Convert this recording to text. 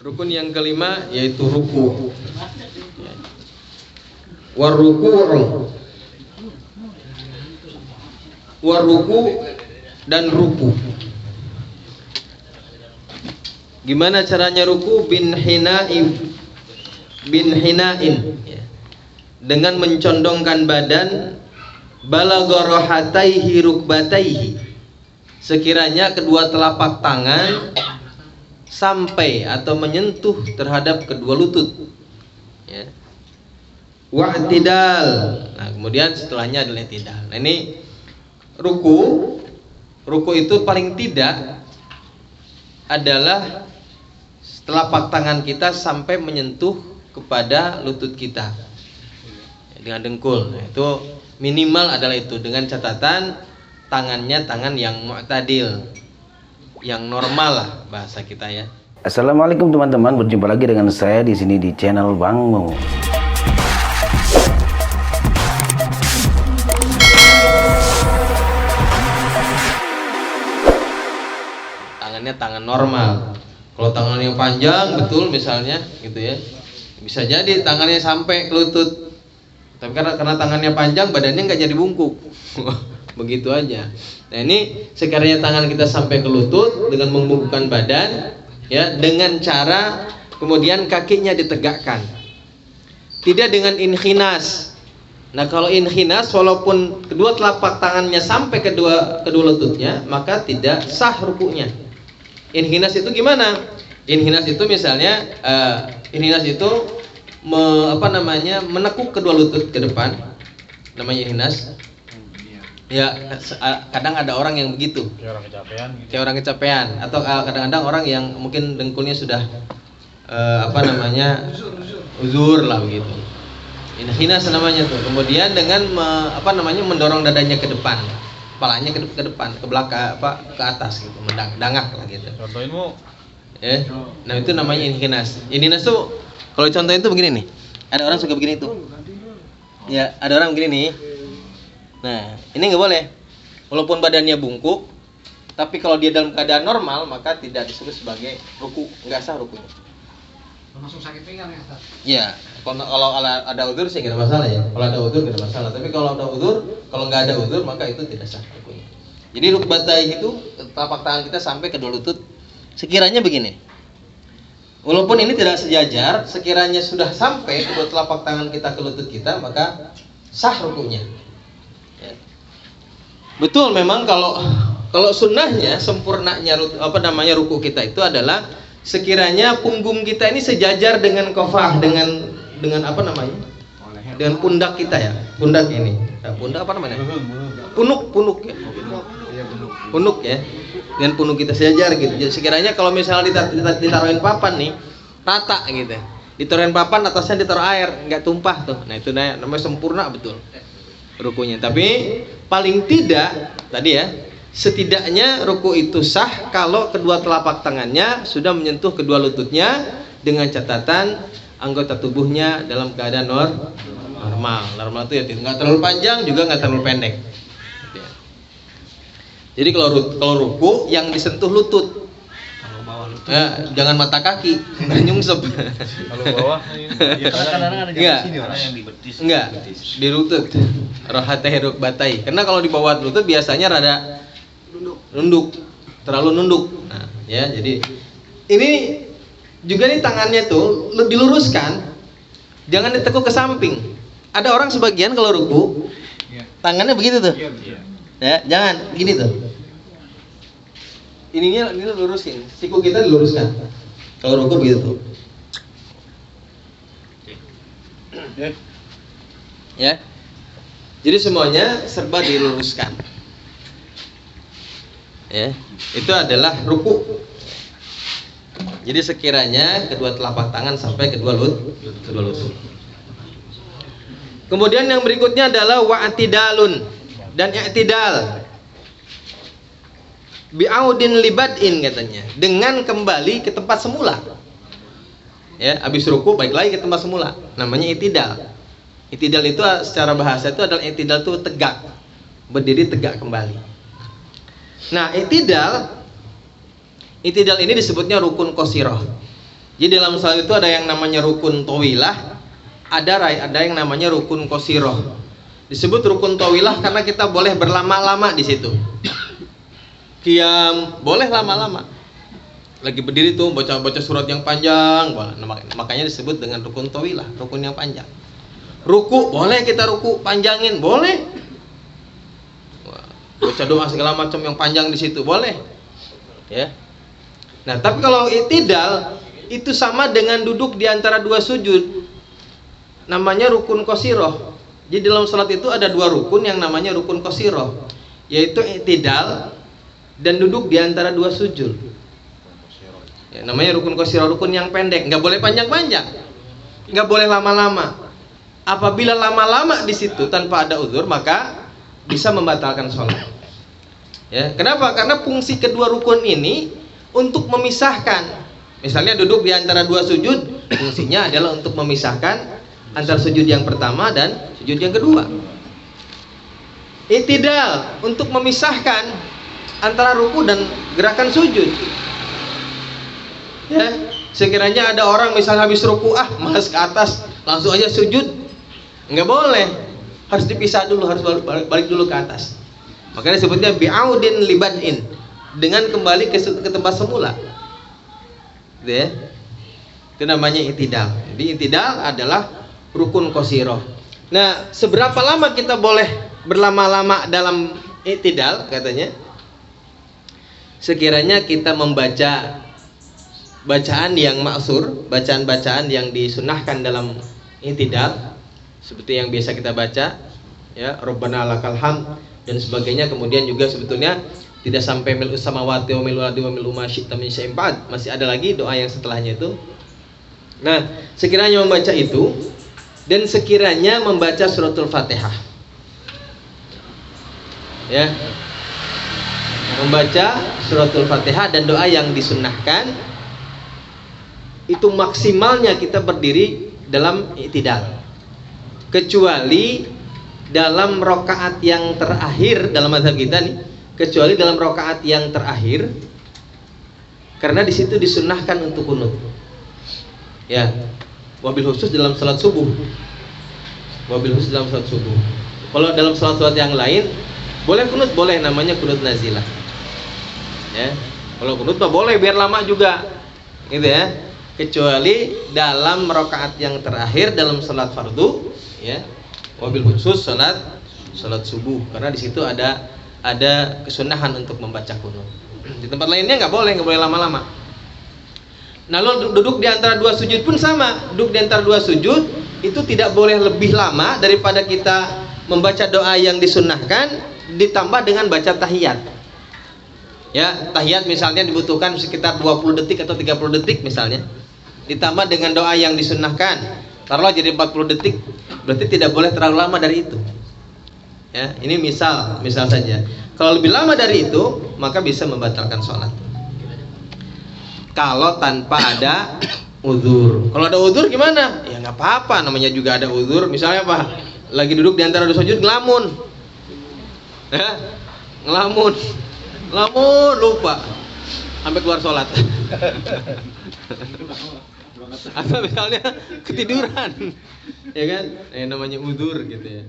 Rukun yang kelima yaitu ruku. Waruku'u. Waruku dan ruku. Gimana caranya ruku? Bin hina'in. Dengan mencondongkan badan, balagorohataihi rukbataihi, sekiranya kedua telapak tangan sampai atau menyentuh terhadap kedua lutut, ya. Wa'tidal. Nah, kemudian setelahnya adalah i'tidal. Nah, ini ruku itu paling tidak adalah telapak tangan kita sampai menyentuh kepada lutut kita dengan dengkul. Nah, itu minimal adalah itu, dengan catatan tangannya tangan yang mu'tadil, yang normal lah bahasa kita ya. Assalamualaikum teman-teman, berjumpa lagi dengan saya di sini di channel Bang Mo. Tangannya tangan normal. Kalau tangannya panjang betul misalnya gitu ya, bisa jadi tangannya sampai ke lutut. Tapi karena tangannya panjang, badannya nggak jadi bungkuk. Begitu aja. Nah, ini sekiranya tangan kita sampai ke lutut dengan membungkukkan badan, ya, dengan cara kemudian kakinya ditegakkan, tidak dengan inhinas. Nah, kalau inhinas walaupun kedua telapak tangannya sampai kedua lututnya, maka tidak sah rukunya. Inhinas itu gimana? Inhinas itu misalnya menekuk kedua lutut ke depan, namanya inhinas. Ya, kadang ada orang yang begitu. Kayak orang kecapean. Atau kadang-kadang orang yang mungkin dengkulnya sudah uzur lah begitu. Inhinas namanya tuh. Kemudian dengan mendorong dadanya ke depan, kepalanya ke depan, ke belakang, ke atas gitu, mendangak lah gitu. Contohinmu. Nah, itu namanya inhinas. Inhinas tuh kalau contohin tuh begini nih. Ada orang suka begini tuh. Ya, ada orang begini nih. Nah, ini nggak boleh. Walaupun badannya bungkuk, tapi kalau dia dalam keadaan normal, maka tidak disebut sebagai ruku, nggak sah rukunya. Langsung sakit pinggang ya, Ustaz? Iya, kalau ada udzur sih nggak ada masalah ya. Kalau ada udzur nggak ada masalah. Tapi kalau nggak ada udzur, maka itu tidak sah rukunya. Jadi rukbatai itu telapak tangan kita sampai ke dua lutut. Sekiranya begini. Walaupun ini tidak sejajar, sekiranya sudah sampai kedua telapak tangan kita ke lutut kita, maka sah rukunya. Ya. Betul, memang kalau sunnahnya, sempurnanya ruku kita itu adalah sekiranya punggung kita ini sejajar dengan kofah, dengan dengan pundak kita ya, pundak ini. Nah, pundak apa namanya? Punuk ya. Punuk ya. Dengan punuk kita sejajar gitu. Jadi sekiranya kalau misalnya ditaruhin papan nih, rata gitu. Ditaruhin papan, atasnya ditaruh air, nggak tumpah tuh. Nah, itu namanya sempurna betul rukunya. Tapi paling tidak tadi ya, setidaknya ruku itu sah kalau kedua telapak tangannya sudah menyentuh kedua lututnya dengan catatan anggota tubuhnya dalam keadaan normal. Normal itu ya nggak terlalu panjang juga nggak terlalu pendek. Jadi kalau ruku yang disentuh lutut. Kalau bawah lutut. Ya, jangan mata kaki, nggak nyungsep. Kalau bawah ya kadang-kadang ada di sini orang yang di betis. Enggak, di lutut. Rohateh rukbatai. Karena kalau di bawah lutut biasanya rada nunduk, terlalu nunduk. Nah, ya, jadi ini juga nih tangannya tuh diluruskan. Jangan ditekuk ke samping. Ada orang sebagian kalau ruku tangannya begitu tuh. Ya, jangan gini tuh. Ini lurusin, siku kita diluruskan. Kalau ruku begitu tuh. Ya. Jadi semuanya serba diluruskan. Ya, itu adalah ruku. Jadi sekiranya kedua telapak tangan sampai kedua lutut. Kemudian yang berikutnya adalah wa'tidalun. Dan i'tidal bi'audin libadin katanya, dengan kembali ke tempat semula. Ya, habis ruku balik lagi ke tempat semula. Namanya i'tidal. I'tidal itu secara bahasa itu adalah i'tidal itu tegak. Berdiri tegak kembali. Nah, i'tidal ini disebutnya rukun qasirah. Jadi dalam salat itu ada yang namanya rukun tawilah, ada yang namanya rukun qasiroh. Disebut rukun tawilah karena kita boleh berlama-lama di situ. Qiyam boleh lama-lama. Lagi berdiri tuh baca surat yang panjang, makanya disebut dengan rukun tawilah, rukun yang panjang. Ruku boleh kita ruku panjangin, boleh. Baca doa segala macam yang panjang di situ boleh. Ya. Nah, tapi kalau i'tidal itu sama dengan duduk di antara dua sujud. Namanya rukun qasiroh. Jadi dalam salat itu ada dua rukun yang namanya rukun qasiroh, yaitu i'tidal dan duduk di antara dua sujud. Ya, namanya rukun qasiroh, rukun yang pendek, nggak boleh panjang-panjang, nggak boleh lama-lama. Apabila lama-lama di situ tanpa ada uzur, maka bisa membatalkan sholat. Ya, kenapa? Karena fungsi kedua rukun ini untuk memisahkan. Misalnya duduk di antara dua sujud, fungsinya adalah untuk memisahkan antara sujud yang pertama dan sujud yang kedua. I'tidal untuk memisahkan antara ruku dan gerakan sujud. Ya, sekiranya ada orang misalnya habis ruku, malas ke atas, langsung aja sujud, nggak boleh, harus dipisah dulu, harus balik dulu ke atas. Makanya disebutnya bi'audin libad'in, dengan kembali ke tempat semula. Gitu ya. Itu namanya i'tidal. Jadi i'tidal adalah rukun qasiroh. Nah, seberapa lama kita boleh berlama-lama dalam i'tidal katanya? Sekiranya kita membaca bacaan yang ma'sur, bacaan-bacaan yang disunahkan dalam i'tidal, seperti yang biasa kita baca, ya, Rabbana lakal hamd dan sebagainya. Kemudian juga sebetulnya tidak sampai mil'us samawati wa mil'ul ardi wa mil'u ma syi'ta min syai'in ba'd. Masih ada lagi doa yang setelahnya itu. Nah, sekiranya membaca itu dan sekiranya membaca suratul Fatihah. Ya. Membaca suratul Fatihah dan doa yang disunnahkan, itu maksimalnya kita berdiri dalam i'tidal. Kecuali dalam rakaat yang terakhir dalam mazhab kita nih, kecuali dalam rakaat yang terakhir, karena di situ disunnahkan untuk kunut. Ya, wabil khusus dalam salat subuh. Wabil khusus dalam salat subuh. Kalau dalam salat yang lain boleh kunut, boleh, namanya kunut nazilah. Ya, kalau kunut mah boleh biar lama juga, gitu ya. Kecuali dalam rakaat yang terakhir dalam salat fardu, ya. Wabil khusus salat subuh, karena di situ ada kesunahan untuk membaca kunut. Di tempat lainnya nggak boleh lama-lama. Nah, lo duduk di antara dua sujud pun sama. Duduk di antara dua sujud itu tidak boleh lebih lama daripada kita membaca doa yang disunnahkan ditambah dengan baca tahiyat. Ya, tahiyat misalnya dibutuhkan sekitar 20 detik atau 30 detik misalnya. Ditambah dengan doa yang disunnahkan, taruhlah jadi 40 detik, berarti tidak boleh terlalu lama dari itu. Ya, ini misal saja. Kalau lebih lama dari itu, maka bisa membatalkan sholat. Kalau tanpa ada uzur. Kalau ada uzur gimana? Ya nggak apa-apa, namanya juga ada uzur. Misalnya apa? Lagi duduk di antara dua sujud ngelamun. Ya, ngelamun lupa sampai keluar sholat. Atau misalnya ketiduran, ya kan? Namanya uzur gitu ya.